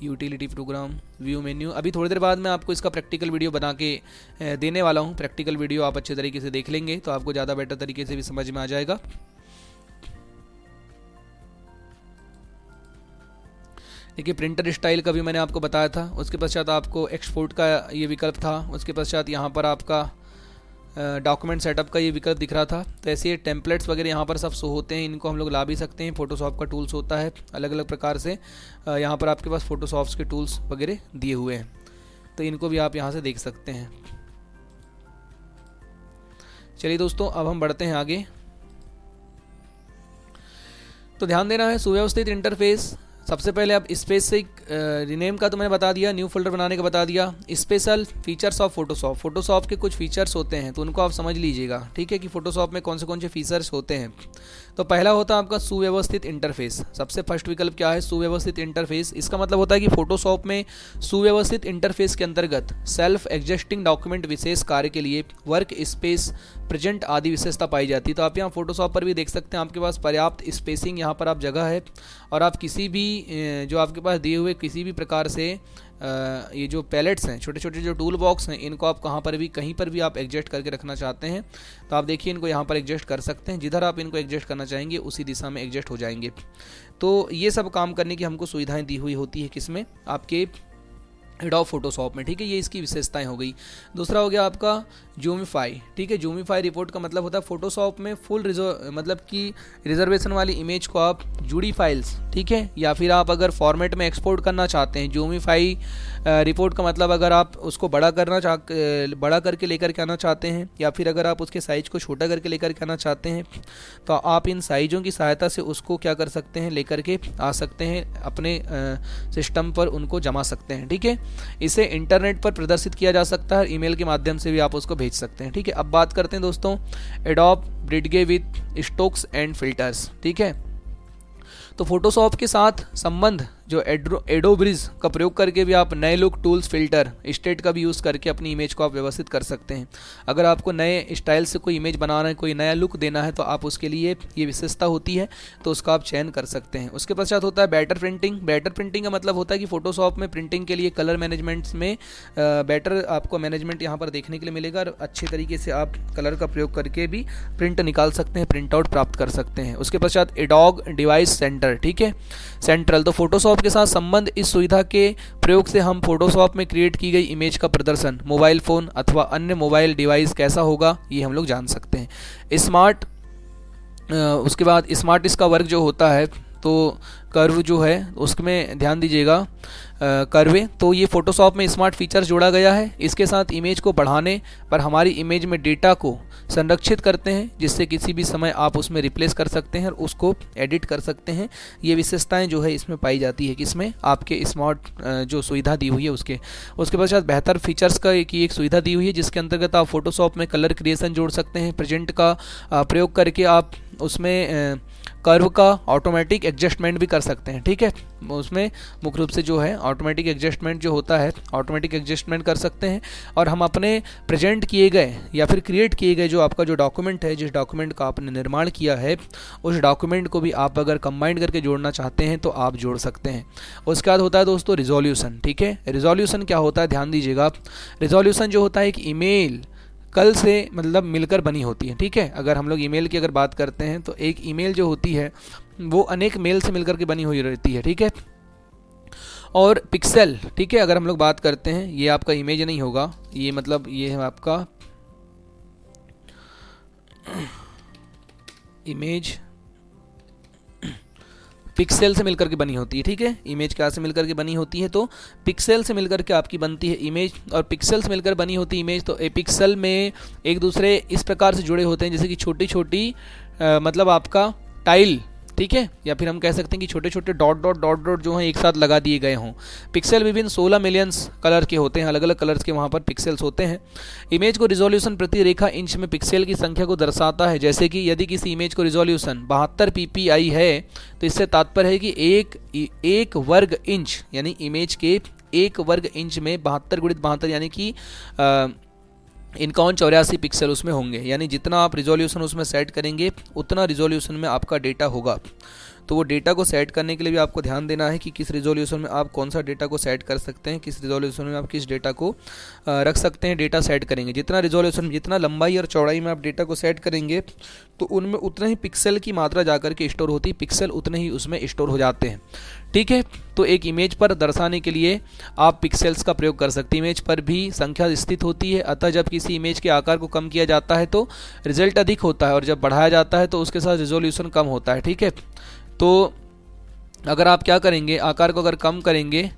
Speaker 1: utility programme, view menu. अभी थोड़ी देर बाद मैं आपको इसका प्रैक्टिकल वीडियो बना के देने वाला हूँ। प्रैक्टिकल वीडियो आप अच्छे तरीके से देख लेंगे तो आपको ज़्यादा बेटर तरीके से भी समझ में आ जाएगा। देखिए प्रिंटर स्टाइल का भी मैंने आपको बताया था। उसके पश्चात आपको एक्सपोर्ट का ये विकल्प था। उसके पश्चात यहाँ पर आपका डॉक्यूमेंट सेटअप का ये विकल्प दिख रहा था। तो ऐसे ये टेम्पलेट्स वगैरह यहाँ पर सब शो होते हैं, इनको हम लोग ला भी सकते हैं। फोटोशॉप का टूल्स होता है अलग अलग प्रकार से, यहाँ पर आपके पास फोटोशॉप्स के टूल्स वगैरह दिए हुए हैं, तो इनको भी आप यहाँ से देख सकते हैं। चलिए दोस्तों, अब हम बढ़ते हैं आगे। तो ध्यान देना है, सुव्यवस्थित इंटरफेस। सबसे पहले आप स्पेस से रीनेम का तो मैंने बता दिया, न्यू फोल्डर बनाने का बता दिया। Special features of Photoshop, Photoshop के कुछ फीचर्स होते हैं तो उनको आप समझ लीजिएगा। ठीक है, कि फोटोशॉप में कौन से फीचर्स होते हैं। तो पहला होता है आपका सुव्यवस्थित इंटरफेस। सबसे फर्स्ट विकल्प क्या है, सुव्यवस्थित इंटरफेस। इसका मतलब होता है कि फोटोशॉप में सुव्यवस्थित इंटरफेस के अंतर्गत सेल्फ एग्जिस्टिंग डॉक्यूमेंट विशेष कार्य के लिए वर्क स्पेस प्रेजेंट आदि विशेषता पाई जाती है। तो आप यहाँ फोटोशॉप पर भी देख सकते हैं, आपके पास पर्याप्त स्पेसिंग यहाँ पर आप जगह है, और आप किसी भी जो आपके पास दिए हुए किसी भी प्रकार से ये जो पैलेट्स हैं, छोटे छोटे जो टूल बॉक्स हैं, इनको आप कहीं पर भी आप एडजस्ट करके रखना चाहते हैं तो आप देखिए इनको यहाँ पर एडजस्ट कर सकते हैं। जिधर आप इनको एडजस्ट करना चाहेंगे उसी दिशा में एडजस्ट हो जाएंगे। तो ये सब काम करने की हमको सुविधाएं दी हुई होती है किसमें, आपके एडोब फोटोशॉप में। ठीक है, ये इसकी विशेषताएं हो गई। दूसरा हो गया आपका जूमिफाई। ठीक है, जूमिफाई रिपोर्ट का मतलब होता है फोटोशॉप में फुल मतलब कि रिजर्वेशन वाली इमेज को आप जुड़ी फाइल्स, ठीक है, या फिर आप अगर फॉर्मेट में एक्सपोर्ट करना चाहते हैं। जूमिफाई रिपोर्ट का मतलब अगर आप उसको बड़ा करके लेकर के आना चाहते हैं, या फिर अगर आप उसके साइज को छोटा करके लेकर के आना चाहते हैं, तो आप इन साइजों की सहायता से उसको क्या कर सकते हैं, लेकर के आ सकते हैं, अपने सिस्टम पर उनको जमा सकते हैं। ठीक है, इसे इंटरनेट पर प्रदर्शित किया जा सकता है, ईमेल के माध्यम से भी आप उसको भेज सकते हैं। ठीक है, अब बात करते हैं दोस्तों Adobe Bridge with strokes and filters. ठीक है, तो फोटोशॉप के साथ संबंध जो एडोब्रिज का प्रयोग करके भी आप नए लुक, टूल्स, फिल्टर, स्टेट का भी यूज़ करके अपनी इमेज को आप व्यवस्थित कर सकते हैं। अगर आपको नए स्टाइल से कोई इमेज बनाना है, कोई नया लुक देना है, तो आप उसके लिए ये विशेषता होती है, तो उसका आप चयन कर सकते हैं। उसके पश्चात होता है बेटर प्रिंटिंग। बेटर प्रिंटिंग का मतलब होता है कि फोटोशॉप में प्रिंटिंग के लिए कलर मैनेजमेंट्स में बेटर आपको मैनेजमेंट यहाँ पर देखने के लिए मिलेगा और अच्छे तरीके से आप कलर का प्रयोग करके भी प्रिंट निकाल सकते हैं, प्रिंट आउट प्राप्त कर सकते हैं। उसके पश्चात एडोब डिवाइस सेंटर। ठीक है, सेंट्रल, तो फोटोशॉप के साथ संबंध इस सुविधा के प्रयोग से हम फोटोशॉप में क्रिएट की गई इमेज का प्रदर्शन मोबाइल फ़ोन अथवा अन्य मोबाइल डिवाइस कैसा होगा ये हम लोग जान सकते हैं। स्मार्ट, उसके बाद स्मार्ट इसका वर्क जो होता है तो कर्व जो है उसमें ध्यान दीजिएगा, कर्वे, तो ये फोटोशॉप में स्मार्ट फीचर जोड़ा गया है। इसके साथ इमेज को बढ़ाने पर हमारी इमेज में डेटा को संरक्षित करते हैं, जिससे किसी भी समय आप उसमें रिप्लेस कर सकते हैं और उसको एडिट कर सकते हैं। ये विशेषताएं जो है इसमें पाई जाती है, किसमें, आपके स्मार्ट जो सुविधा दी हुई है उसके पश्चात बेहतर फीचर्स की एक सुविधा दी हुई है, जिसके अंतर्गत आप फोटोशॉप में कलर क्रिएशन जोड़ सकते हैं। प्रेजेंट का प्रयोग करके आप उसमें कर्व का ऑटोमेटिक एडजस्टमेंट भी कर सकते हैं। ठीक है, उसमें मुख्य रूप से जो है ऑटोमेटिक एडजस्टमेंट जो होता है, ऑटोमेटिक एडजस्टमेंट कर सकते हैं। और हम अपने प्रेजेंट किए गए या फिर क्रिएट किए गए जो आपका जो डॉक्यूमेंट है, जिस डॉक्यूमेंट का आपने निर्माण किया है, उस डॉक्यूमेंट को भी आप अगर कंबाइन करके जोड़ना चाहते हैं तो आप जोड़ सकते हैं। उसके बाद होता है दोस्तों रिजोल्यूशन। ठीक है, रिजोल्यूशन क्या होता है, ध्यान दीजिएगा। रिजोल्यूशन जो होता है एक ईमेल कल से मतलब मिलकर बनी होती है। ठीक है, अगर हम लोग ईमेल की अगर बात करते हैं तो एक ईमेल जो होती है वो अनेक मेल से मिलकर के बनी हुई रहती है। ठीक है, और पिक्सेल, ठीक है, अगर हम लोग बात करते हैं, ये आपका इमेज नहीं होगा, ये मतलब ये है आपका इमेज पिक्सेल से मिलकर के बनी होती है। ठीक है, इमेज क्या से मिलकर के बनी होती है, तो पिक्सेल से मिलकर के आपकी बनती है इमेज, और पिक्सेल से मिलकर बनी होती है इमेज। तो ए पिक्सेल में एक दूसरे इस प्रकार से जुड़े होते हैं जैसे कि छोटी छोटी मतलब आपका टाइल, ठीक है, या फिर हम कह सकते हैं कि छोटे छोटे डॉट डॉट डॉट डॉट जो हैं एक साथ लगा दिए गए हों। पिक्सल विभिन्न 16 मिलियंस कलर के होते हैं, अलग अलग कलर्स के वहाँ पर पिक्सेल्स होते हैं। इमेज को रिजोल्यूशन प्रति रेखा इंच में पिक्सल की संख्या को दर्शाता है। जैसे कि यदि किसी इमेज को रिजोल्यूशन 72 ppi है तो इससे तात्पर्य है कि एक वर्ग इंच यानी इमेज के 1 वर्ग इंच में 72 गुणित 72 यानी कि 5184 पिक्सल उसमें होंगे। यानी जितना आप रिजोल्यूशन उसमें सेट करेंगे उतना रिजोल्यूशन में आपका डेटा होगा। तो वो डेटा को सेट करने के लिए भी आपको ध्यान देना है कि किस रिजोल्यूशन में आप कौन सा डेटा को सेट कर सकते हैं, किस रिजोल्यूशन में आप किस डेटा को रख सकते हैं, डेटा सेट करेंगे। जितना रिजोल्यूशन, जितना लंबाई और चौड़ाई में आप डेटा को सेट करेंगे तो उनमें उतना ही पिक्सल की मात्रा जाकर के स्टोर होती है, पिक्सल उतने ही उसमें स्टोर हो जाते हैं। ठीक है, तो एक इमेज पर दर्शाने के लिए आप पिक्सेल्स का प्रयोग कर सकते हैं। इमेज पर भी संख्या स्थित होती है, अतः जब किसी इमेज के आकार को कम किया जाता है तो रिजल्ट अधिक होता है, और जब बढ़ाया जाता है तो उसके साथ रिजोल्यूशन कम होता है। ठीक है, तो अगर आप क्या करेंगे, आकार को अगर कम करेंगे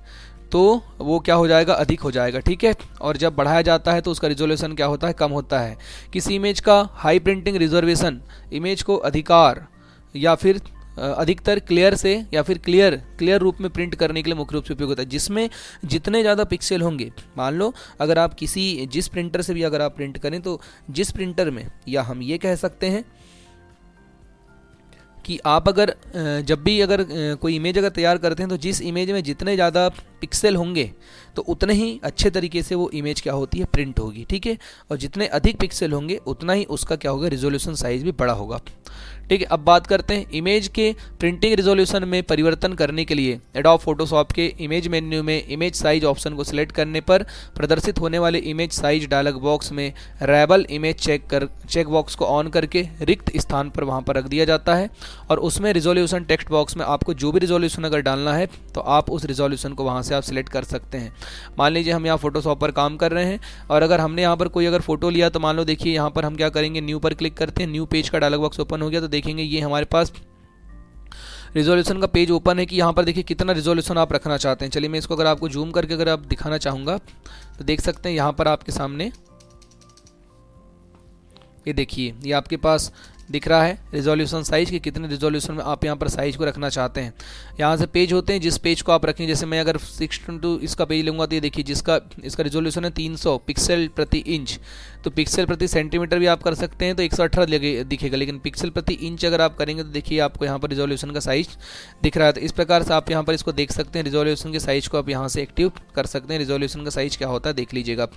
Speaker 1: तो वो क्या हो जाएगा, अधिक हो जाएगा। ठीक है, और जब बढ़ाया जाता है तो उसका रिजोल्यूशन क्या होता है, कम होता है। किसी इमेज का हाई प्रिंटिंग रिजर्वेशन इमेज को अधिकार या फिर अधिकतर क्लियर से या फिर क्लियर रूप में प्रिंट करने के लिए मुख्य रूप से उपयोग होता है, जिसमें जितने ज़्यादा पिक्सल होंगे, मान लो अगर आप जिस प्रिंटर से भी अगर आप प्रिंट करें तो जिस प्रिंटर में, या हम ये कह सकते हैं कि आप अगर जब भी अगर कोई इमेज अगर तैयार करते हैं तो जिस इमेज में जितने ज़्यादा पिक्सल होंगे तो उतने ही अच्छे तरीके से वो इमेज क्या होती है, प्रिंट होगी। ठीक है, और जितने अधिक पिक्सल होंगे उतना ही उसका क्या होगा, रिजोल्यूशन साइज भी बड़ा होगा। ठीक है, अब बात करते हैं इमेज के प्रिंटिंग रिजोल्यूशन में परिवर्तन करने के लिए एडोब फोटोशॉप के इमेज मेन्यू में इमेज साइज ऑप्शन को सिलेक्ट करने पर प्रदर्शित होने वाले इमेज साइज डायलॉग बॉक्स में रेबल इमेज चेक बॉक्स को ऑन करके रिक्त स्थान पर वहां पर रख दिया जाता है, और उसमें रिजोल्यूशन टेक्स्ट बॉक्स में आपको जो भी रिजोल्यूशन अगर डालना है तो आप उस रिजोल्यूशन को वहां से आप सिलेक्ट कर सकते हैं। मान लीजिए हम यहाँ फोटोशॉप पर काम कर रहे हैं और अगर हमने यहाँ पर कोई अगर फोटो लिया तो मान लो देखिए यहाँ पर हम क्या करेंगे, न्यू पर क्लिक करते हैं, न्यू पेज का डायलॉग बॉक्स ओपन हो गया। तो देखेंगे ये हमारे पास रिजोल्यूशन का पेज ओपन है कि यहाँ पर देखिए कितना रिजोल्यूशन आप रखना चाहते हैं। चलिए मैं इसको अगर आपको जूम करके अगर आप दिखाना चाहूँगा तो देख सकते हैं यहाँ पर आपके सामने ये देखिए, ये आपके पास दिख रहा है रिजोल्यूशन साइज कि कितने रिजोल्यूशन में आप यहाँ पर साइज को रखना चाहते हैं। यहाँ से पेज होते हैं, जिस पेज को आप रखें, जैसे मैं अगर 6x2 इसका पेज लूँगा तो ये देखिए इसका रिजोल्यूशन है 300 पिक्सल प्रति इंच। तो पिक्सल प्रति सेंटीमीटर भी आप कर सकते हैं तो 118 दिखेगा, लेकिन पिक्सल प्रति इंच अगर आप करेंगे तो देखिए आपको यहाँ पर रिजोल्यूशन का साइज दिख रहा है। तो इस प्रकार से आप यहाँ पर इसको देख सकते हैं, रिजोल्यूशन के साइज को आप यहाँ से एक्टिव कर सकते हैं। रिजोल्यूशन का साइज क्या होता है देख लीजिएगा।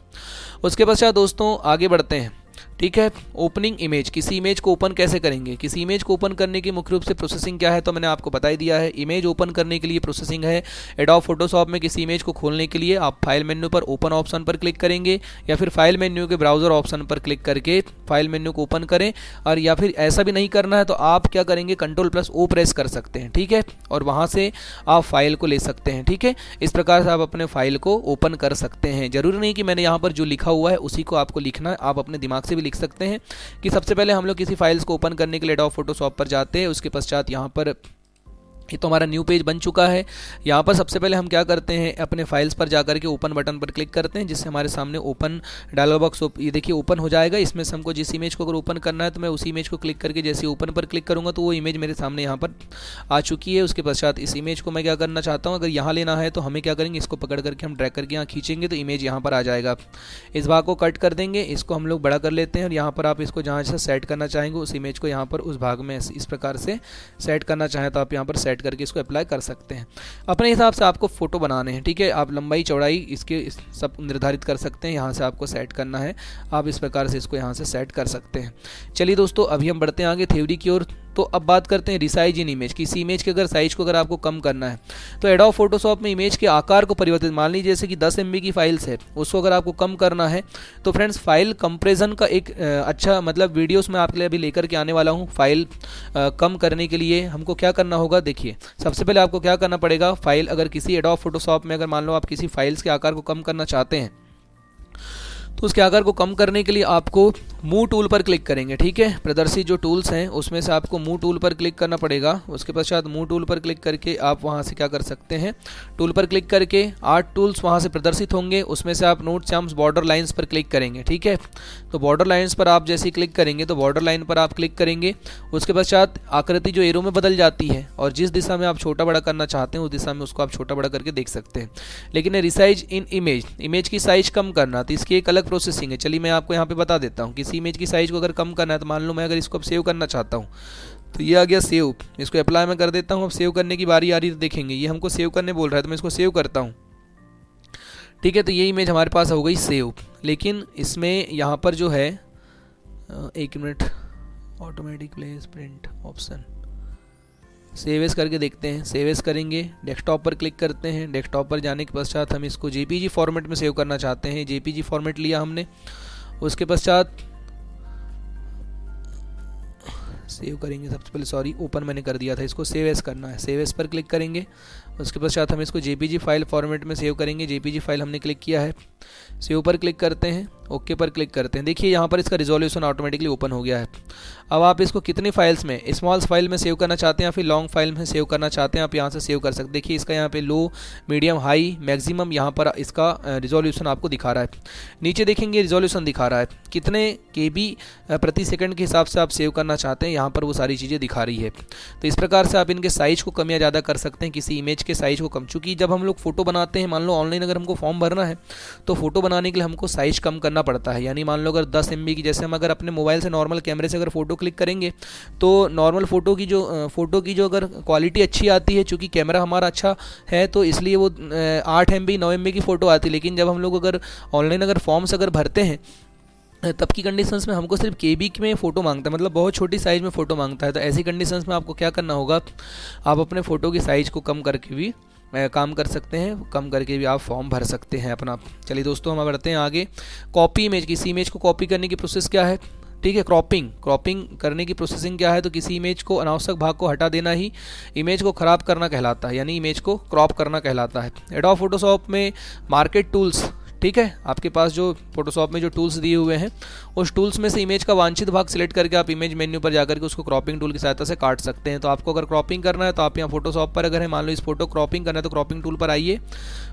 Speaker 1: उसके पश्चात दोस्तों आगे बढ़ते हैं। ठीक है, ओपनिंग इमेज, किसी इमेज को ओपन कैसे करेंगे। किसी इमेज को ओपन करने की मुख्य रूप से प्रोसेसिंग क्या है तो मैंने आपको बता ही दिया है। इमेज ओपन करने के लिए प्रोसेसिंग है एडोब फोटोशॉप में। किसी इमेज को खोलने के लिए आप फाइल मेन्यू पर ओपन ऑप्शन पर क्लिक करेंगे या फिर फाइल मेन्यू के ब्राउजर ऑप्शन पर क्लिक करके फाइल मेन्यू को ओपन करें, और या फिर ऐसा भी नहीं करना है तो आप क्या करेंगे Ctrl+O प्रेस कर सकते हैं। ठीक है, और वहाँ से आप फाइल को ले सकते हैं। ठीक है, इस प्रकार से आप अपने फाइल को ओपन कर सकते हैं। जरूरी नहीं कि मैंने यहाँ पर जो लिखा हुआ है उसी को आपको लिखना है, आप अपने दिमाग से भी लिख सकते हैं। कि सबसे पहले हम लोग किसी फाइल्स को ओपन करने के लिए एडोब फोटोशॉप पर जाते हैं। उसके पश्चात यहाँ पर ये तो हमारा न्यू पेज बन चुका है। यहाँ पर सबसे पहले हम क्या करते हैं, अपने फाइल्स पर जाकर के ओपन बटन पर क्लिक करते हैं, जिससे हमारे सामने ओपन डायलॉग बॉक्स ये देखिए ओपन हो जाएगा। इसमें से हमको जिस इमेज को अगर ओपन करना है तो मैं उसी इमेज को क्लिक करके जैसे ओपन पर क्लिक करूँगा तो वो इमेज मेरे सामने यहाँ पर आ चुकी है। उसके पश्चात इस इमेज को मैं क्या करना चाहता हूँ, अगर यहाँ लेना है तो हमें क्या करेंगे, इसको पकड़ करके हम ड्रैग करके यहाँ खींचेंगे तो इमेज यहाँ पर आ जाएगा। इस भाग को कट कर देंगे, इसको हम लोग बड़ा कर लेते हैं, और यहाँ पर आप इसको जहाँ से सेट करना चाहेंगे उस इमेज को यहाँ पर उस भाग में इस प्रकार से सेट करना चाहें तो आप यहाँ पर सेट करके इसको अप्लाई कर सकते हैं। अपने हिसाब से आपको फोटो बनाने हैं। ठीक है, आप लंबाई चौड़ाई इसके सब निर्धारित कर सकते हैं, यहाँ से आपको सेट करना है। आप इस प्रकार से इसको यहाँ से सेट कर सकते हैं। चलिए दोस्तों, अभी हम बढ़ते हैं आगे थ्योरी की ओर। तो अब बात करते हैं रिसाइज इन इमेज। किसी इमेज के अगर साइज को अगर आपको कम करना है तो एडोब फोटोशॉप में इमेज के आकार को परिवर्तित, मान लीजिए जैसे कि 10 MB की फाइल्स है, उसको अगर आपको कम करना है तो फ्रेंड्स फाइल कंप्रेशन का एक अच्छा मतलब वीडियोस में आपके लिए अभी लेकर के आने वाला हूँ। फाइल कम करने के लिए हमको क्या करना होगा, देखिए सबसे पहले आपको क्या करना पड़ेगा, फाइल अगर किसी एडोब फोटोशॉप में अगर मान लो आप किसी फाइल्स के आकार को कम करना चाहते हैं तो उसके आकार को कम करने के लिए आपको मूव टूल पर क्लिक करेंगे। ठीक है, प्रदर्शित जो टूल्स हैं उसमें से आपको मूव टूल पर क्लिक करना पड़ेगा। उसके पश्चात मूव टूल पर क्लिक करके आप वहां से क्या कर सकते हैं, टूल पर क्लिक करके 8 टूल्स वहां से प्रदर्शित होंगे, उसमें से आप नोट चार्म्स बॉर्डर लाइन्स पर क्लिक करेंगे। ठीक है, तो बॉर्डर लाइन्स पर आप जैसे क्लिक करेंगे तो बॉर्डर लाइन पर आप क्लिक करेंगे। उसके पश्चात आकृति जो एरो में बदल जाती है और जिस दिशा में आप छोटा बड़ा करना चाहते हैं उस दिशा में उसको आप छोटा बड़ा करके देख सकते हैं। लेकिन रिसाइज इन इमेज, इमेज की साइज कम करना, तो इसकी एक अलग प्रोसेसिंग है। चलिए मैं आपको यहाँ पे बता देता हूँ। किसी इमेज की साइज को अगर कम करना है तो मान लो मैं अगर इसको अब सेव करना चाहता हूँ तो ये आ गया सेव, इसको अप्लाई मैं कर देता हूँ। अब सेव करने की बारी आ रही है तो देखेंगे ये हमको सेव करने बोल रहा है तो मैं इसको सेव करता हूँ। ठीक है, तो ये इमेज हमारे पास हो गई सेव। लेकिन इसमें यहाँ पर जो है, एक minute, automatic place print option, save as करके देखते हैं। सेव एज करेंगे, डेस्कटॉप पर क्लिक करते हैं। डेस्कटॉप पर जाने के पश्चात हम इसको जेपीजी फॉर्मेट में सेव करना चाहते हैं। जेपीजी फॉर्मेट लिया हमने। उसके पश्चात सेव करेंगे, सबसे पहले सॉरी ओपन मैंने कर दिया था, इसको सेव एज करना है। सेव एज पर क्लिक करेंगे। उसके पश्चात हम इसको जेपीजी फाइल फॉर्मेट में सेव करेंगे। जेपीजी फाइल हमने क्लिक किया है, सेव पर क्लिक करते हैं, ओके पर क्लिक करते हैं। देखिए यहाँ पर इसका रिजोल्यूशन ऑटोमेटिकली ओपन हो गया है। अब आप इसको कितनी फाइल्स में, स्मॉल फाइल में सेव करना चाहते हैं या फिर लॉन्ग फाइल में सेव करना चाहते हैं, आप यहाँ से सेव कर सकते हैं। देखिए इसका यहाँ पे लो, मीडियम, हाई, मैक्सिमम यहाँ पर इसका रिजोल्यूशन आपको दिखा रहा है। नीचे देखेंगे रिजोल्यूशन दिखा रहा है कितने KB प्रति सेकंड के हिसाब से आप सेव करना चाहते हैं, यहाँ पर वो सारी चीज़ें दिखा रही है। तो इस प्रकार से आप इनके साइज को कम या ज़्यादा कर सकते हैं, किसी इमेज के साइज को कम। चूँकि जब हम लोग फोटो बनाते हैं, मान लो ऑनलाइन अगर हमको फॉर्म भरना है तो फोटो बनाने के लिए हमको साइज कम करना पड़ता है। यानी मान लो अगर 10 MB की, जैसे हम अगर अपने मोबाइल से नॉर्मल कैमरे से अगर फोटो क्लिक करेंगे तो नॉर्मल फोटो की जो अगर क्वालिटी अच्छी आती है, चूँकि कैमरा हमारा अच्छा है तो इसलिए वो 8 MB 9 MB की फ़ोटो आती है। लेकिन जब हम लोग अगर ऑनलाइन अगर फॉर्म्स अगर भरते हैं तब की कंडीशंस में हमको सिर्फ KB में फ़ोटो मांगता है, मतलब बहुत छोटी साइज़ में फ़ोटो मांगता है। तो ऐसी कंडीशंस में आपको क्या करना होगा, आप अपने फ़ोटो की साइज़ को कम करके भी काम कर सकते हैं, कम करके भी आप फॉर्म भर सकते हैं अपना। चलिए दोस्तों हम बढ़ते हैं आगे। कॉपी इमेज, किसी इमेज को कॉपी करने की प्रोसेस क्या है। ठीक है, क्रॉपिंग करने की प्रोसेसिंग क्या है, तो किसी इमेज को अनावश्यक भाग को हटा देना ही इमेज को ख़राब करना कहलाता है, यानी इमेज को क्रॉप करना कहलाता है। एडोब फोटोशॉप में मार्केट टूल्स, ठीक है, आपके पास जो फोटोशॉप में जो टूल्स दिए हुए हैं उस टूल्स में से इमेज का वांछित भाग सिलेक्ट करके आप इमेज मेन्यू पर जाकर के उसको क्रॉपिंग टूल की सहायता से काट सकते हैं। तो आपको अगर क्रॉपिंग करना है तो आप यहाँ फोटोशॉप पर अगर है, मान लो इस फोटो क्रॉपिंग करना है तो क्रॉपिंग टूल पर आइए,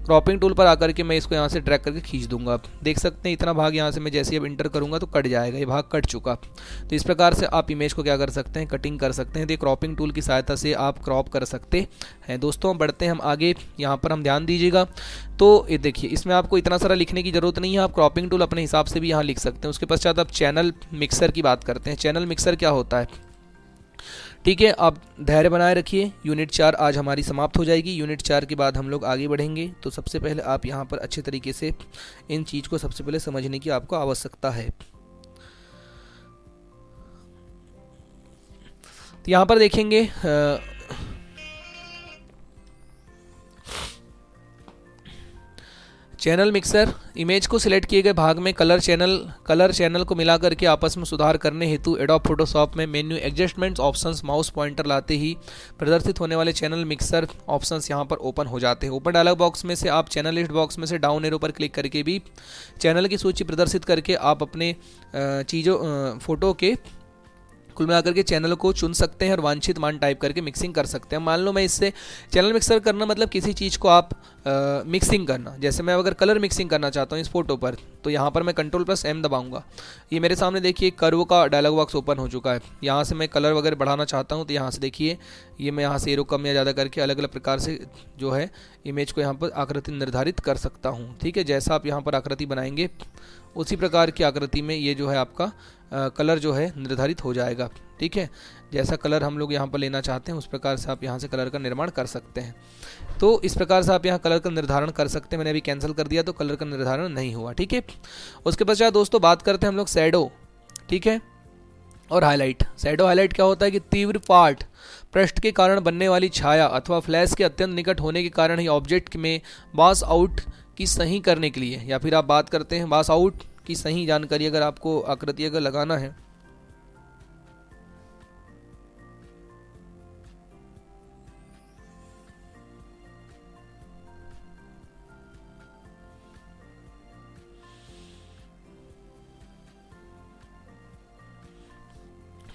Speaker 1: क्रॉपिंग टूल पर आकर के मैं इसको यहाँ से ड्रैग करके खींच दूंगा। आप देख सकते हैं इतना भाग यहाँ से मैं जैसे अब इंटर करूँगा तो कट जाएगा, ये भाग कट चुका। तो इस प्रकार से आप इमेज को क्या कर सकते हैं, कटिंग कर सकते हैं। तो क्रॉपिंग टूल की सहायता से आप क्रॉप कर सकते हैं। दोस्तों बढ़ते हैं हम आगे, यहाँ पर हम ध्यान दीजिएगा। तो ये देखिए इसमें आपको इतना सारा लिखने की ज़रूरत नहीं है, आप क्रॉपिंग टूल अपने हिसाब से भी यहाँ लिख सकते हैं। उसके पश्चात आप चैनल मिक्सर की बात करते हैं। चैनल मिक्सर क्या होता है, ठीक है, आप धैर्य बनाए रखिए। यूनिट 4 आज हमारी समाप्त हो जाएगी। यूनिट 4 के बाद हम लोग आगे बढ़ेंगे। तो सबसे पहले आप यहाँ पर अच्छे तरीके से इन चीज़ को सबसे पहले समझने की आपको आवश्यकता है। तो यहाँ पर देखेंगे चैनल मिक्सर, इमेज को सिलेक्ट किए गए भाग में कलर चैनल को मिला करके आपस में सुधार करने हेतु एडोब फोटोशॉप में menu adjustments options mouse pointer लाते ही प्रदर्शित होने वाले चैनल मिक्सर ऑप्शंस यहां पर ओपन हो जाते हैं। ऊपर डायलॉग बॉक्स में से आप चैनल लिस्ट बॉक्स में से डाउन एरो पर क्लिक करके भी चैनल की सूची प्रदर्शित करके आप अपने फोटो के कुल मिलाकर के चैनल को चुन सकते हैं और वांछित मान टाइप करके मिक्सिंग कर सकते हैं। मान लो मैं इससे चैनल मिक्सर करना मतलब किसी चीज़ को आप मिक्सिंग करना, जैसे मैं अगर कलर मिक्सिंग करना चाहता हूँ इस फोटो पर, तो यहाँ पर मैं Ctrl+M दबाऊंगा। ये मेरे सामने देखिए कर्व का डायलॉग बॉक्स ओपन हो चुका है। यहाँ से मैं कलर वगैरह बढ़ाना चाहता हूँ तो यहाँ से देखिए ये मैं यहाँ से एरो कम या ज़्यादा करके अलग अलग प्रकार से जो है इमेज को यहाँ पर आकृति निर्धारित कर सकता हूँ। ठीक है, जैसा आप यहाँ पर आकृति बनाएंगे उसी प्रकार की आकृति में ये जो है आपका कलर जो है निर्धारित हो जाएगा। ठीक है, जैसा कलर हम लोग यहाँ पर लेना चाहते हैं उस प्रकार से आप यहाँ से कलर का निर्माण कर सकते हैं। तो इस प्रकार से आप यहाँ कलर का निर्धारण कर सकते हैं। मैंने अभी कैंसिल कर दिया तो कलर का निर्धारण नहीं हुआ। ठीक है, उसके पश्चात दोस्तों बात करते हैं हम लोग शैडो, ठीक है, और हाईलाइट। शैडो हाईलाइट क्या होता है कि तीव्र पाठ पृष्ठ के कारण बनने वाली छाया अथवा फ्लैश के अत्यंत निकट होने के कारण ही ऑब्जेक्ट में वाश आउट की सही करने के लिए, या फिर आप बात करते हैं वाश आउट की सही जानकारी अगर आपको आकृति अगर लगाना है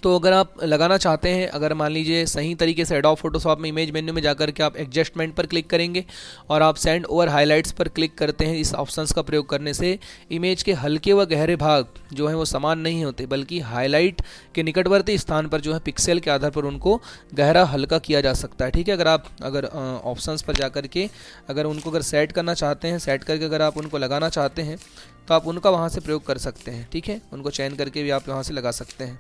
Speaker 1: तो अगर आप लगाना चाहते हैं, अगर मान लीजिए सही तरीके से एडोब फोटोशॉप में इमेज मेन्यू में जाकर के आप एडजस्टमेंट पर क्लिक करेंगे और आप सेंड ओवर हाइलाइट्स पर क्लिक करते हैं। इस ऑप्शंस का प्रयोग करने से इमेज के हल्के व गहरे भाग जो हैं वो समान नहीं होते, बल्कि हाईलाइट के निकटवर्ती स्थान पर जो है पिक्सल के आधार पर उनको गहरा हल्का किया जा सकता है। ठीक है, अगर ऑप्शंस पर जाकर के अगर उनको अगर सेट करना चाहते हैं, सेट करके अगर आप उनको लगाना चाहते हैं तो आप उनका वहाँ से प्रयोग कर सकते हैं। ठीक है, उनको चयन करके भी आप वहाँ से लगा सकते हैं।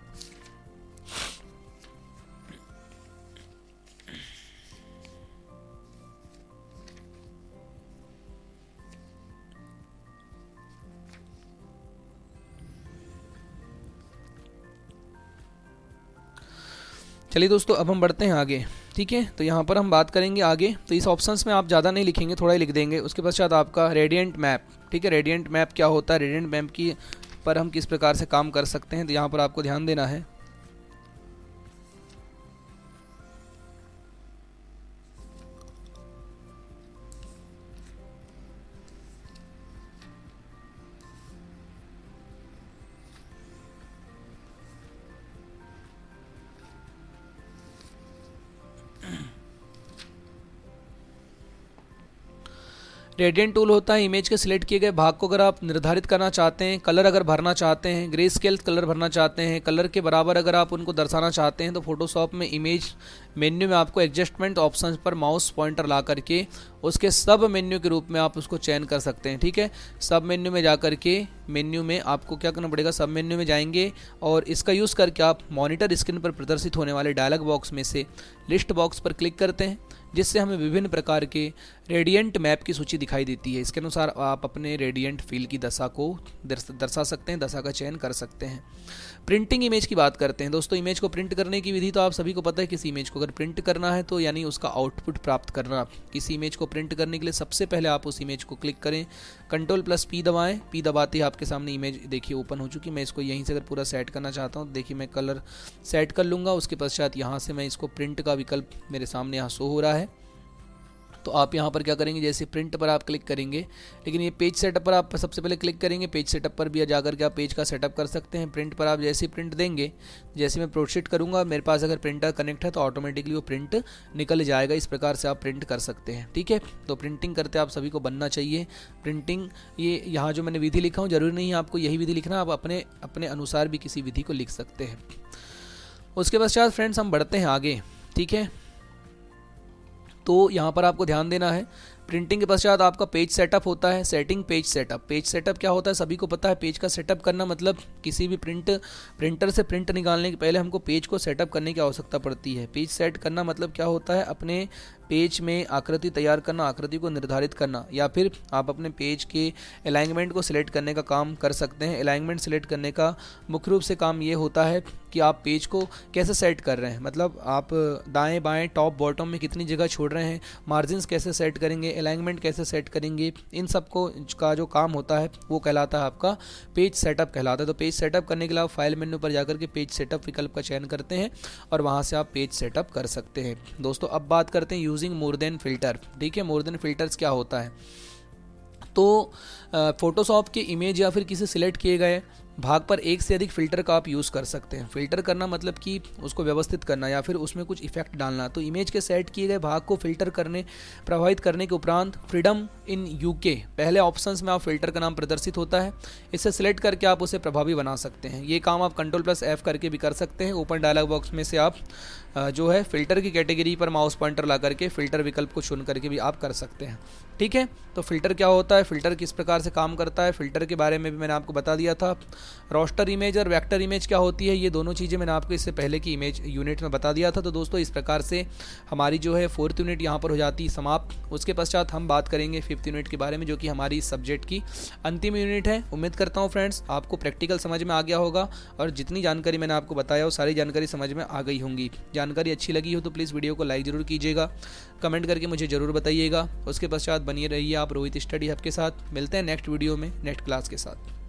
Speaker 1: चलिए दोस्तों अब हम बढ़ते हैं आगे। ठीक है, तो यहाँ पर हम बात करेंगे आगे। तो इस ऑप्शंस में आप ज़्यादा नहीं लिखेंगे, थोड़ा ही लिख देंगे। उसके पश्चात आपका रेडियंट मैप। ठीक है, रेडियंट मैप क्या होता है, रेडियंट मैप की पर हम किस प्रकार से काम कर सकते हैं, तो यहाँ पर आपको ध्यान देना है। रेडियंट टूल होता है इमेज के सिलेक्ट किए गए भाग को अगर आप निर्धारित करना चाहते हैं, कलर अगर भरना चाहते हैं, ग्रे स्केल कलर भरना चाहते हैं, कलर के बराबर अगर आप उनको दर्शाना चाहते हैं, तो फोटोशॉप में इमेज मेन्यू में आपको एडजस्टमेंट ऑप्शन पर माउस पॉइंटर ला करके उसके सब मेन्यू के रूप में आप उसको चयन कर सकते हैं। ठीक है, सब मेन्यू में जा करके मेन्यू में आपको क्या करना पड़ेगा, सब मेन्यू में जाएंगे और इसका यूज़ करके आप मॉनिटर स्क्रीन पर प्रदर्शित होने वाले डायलॉग बॉक्स में से लिस्ट बॉक्स पर क्लिक करते हैं, जिससे हमें विभिन्न प्रकार के रेडियंट मैप की सूची दिखाई देती है। इसके अनुसार आप अपने रेडियंट फील की दशा को दर्शा सकते हैं, दशा का चयन कर सकते हैं। प्रिंटिंग इमेज की बात करते हैं दोस्तों। इमेज को प्रिंट करने की विधि तो आप सभी को पता है। किसी इमेज को अगर प्रिंट करना है तो यानी उसका आउटपुट प्राप्त करना, किसी इमेज को प्रिंट करने के लिए सबसे पहले आप उस इमेज को क्लिक करें, Ctrl+P दबाएं। P दबाते ही आपके सामने इमेज देखिए ओपन हो चुकी। मैं इसको यहीं से अगर पूरा सेट करना चाहता हूँ, देखिए मैं कलर सेट कर लूँगा। उसके पश्चात यहाँ से मैं इसको प्रिंट का विकल्प मेरे सामने यहाँ शो हो रहा है। तो आप यहाँ पर क्या करेंगे, जैसे प्रिंट पर आप क्लिक करेंगे, लेकिन ये पेज सेटअप पर आप सबसे पहले क्लिक करेंगे। पेज सेटअप पर भी जाकर के आप पेज का सेटअप कर सकते हैं। प्रिंट पर आप जैसे प्रिंट देंगे, जैसे मैं प्रोसीड करूँगा, मेरे पास अगर प्रिंटर कनेक्ट है तो ऑटोमेटिकली वो प्रिंट निकल जाएगा। इस प्रकार से आप प्रिंट कर सकते हैं। ठीक है, तो प्रिंटिंग करते आप सभी को बनना चाहिए। प्रिंटिंग, ये यहाँ जो मैंने विधि लिखा हूँ, जरूरी नहीं है आपको यही विधि लिखना, आप अपने अनुसार भी किसी विधि को लिख सकते हैं। उसके पश्चात फ्रेंड्स हम बढ़ते हैं आगे। ठीक है, तो यहाँ पर आपको ध्यान देना है, प्रिंटिंग के पश्चात आपका पेज सेटअप होता है। Setting page setup. Page setup क्या होता है, सभी को पता है। पेज का सेटअप करना मतलब किसी भी प्रिंटर से प्रिंट निकालने के पहले हमको पेज को सेटअप करने की आवश्यकता पड़ती है। पेज सेट करना मतलब क्या होता है, अपने पेज में आकृति तैयार करना, आकृति को निर्धारित करना, या फिर आप अपने पेज के अलाइनमेंट को सिलेक्ट करने का काम कर सकते हैं। अलाइनमेंट सिलेक्ट करने का मुख्य रूप से काम ये होता है कि आप पेज को कैसे सेट कर रहे हैं, मतलब आप दाएं बाएं टॉप बॉटम में कितनी जगह छोड़ रहे हैं, मार्जिन्स कैसे सेट करेंगे, अलाइनमेंट कैसे सेट करेंगे, इन सब को का जो काम होता है वो कहलाता है आपका पेज सेटअप कहलाता है। तो पेज सेटअप करने के लिए आप फाइल मेन्यू पर जाकर के पेज सेटअप विकल्प का चयन करते हैं और वहाँ से आप पेज सेटअप कर सकते हैं। दोस्तों अब बात करते हैं यूजिंग मोर देन फिल्टर। ठीक है, मोर देन फिल्टर्स क्या होता है, तो फोटोशॉप के इमेज या फिर किसी सिलेक्ट किए गए भाग पर एक से अधिक फिल्टर का आप यूज़ कर सकते हैं। फिल्टर करना मतलब कि उसको व्यवस्थित करना या फिर उसमें कुछ इफेक्ट डालना। तो इमेज के सेट किए गए भाग को फिल्टर करने, प्रभावित करने के उपरांत फ्रीडम इन यूके पहले ऑप्शंस में आप फिल्टर का नाम प्रदर्शित होता है। इसे सिलेक्ट करके आप उसे प्रभावी बना सकते हैं। ये काम आप Ctrl+F करके भी कर सकते हैं। ओपन डायलॉग बॉक्स में से आप जो है फिल्टर की कैटेगरी पर माउस पॉइंटर ला करके फिल्टर विकल्प को चुन करके भी आप कर सकते हैं। ठीक है, तो फिल्टर क्या होता है, फिल्टर किस प्रकार से काम करता है, फिल्टर के बारे में भी मैंने आपको बता दिया था। रोस्टर इमेज और वेक्टर इमेज क्या होती है, ये दोनों चीज़ें मैंने आपको इससे पहले की इमेज यूनिट में बता दिया था। तो दोस्तों इस प्रकार से हमारी जो है 4th यूनिट यहाँ पर हो जाती है समाप्त। उसके पश्चात हम बात करेंगे 5th यूनिट के बारे में, जो कि हमारी इस सब्जेक्ट की अंतिम यूनिट है। उम्मीद करता हूँ फ्रेंड्स आपको प्रैक्टिकल समझ में आ गया होगा और जितनी जानकारी मैंने आपको बताया वो सारी जानकारी समझ में आ गई होंगी। जानकारी अच्छी लगी हो तो प्लीज़ वीडियो को लाइक ज़रूर कीजिएगा, कमेंट करके मुझे ज़रूर बताइएगा। उसके पश्चात बनिए रहिए आप रोहित स्टडी हब के साथ। मिलते हैं नेक्स्ट वीडियो में नेक्स्ट क्लास के साथ।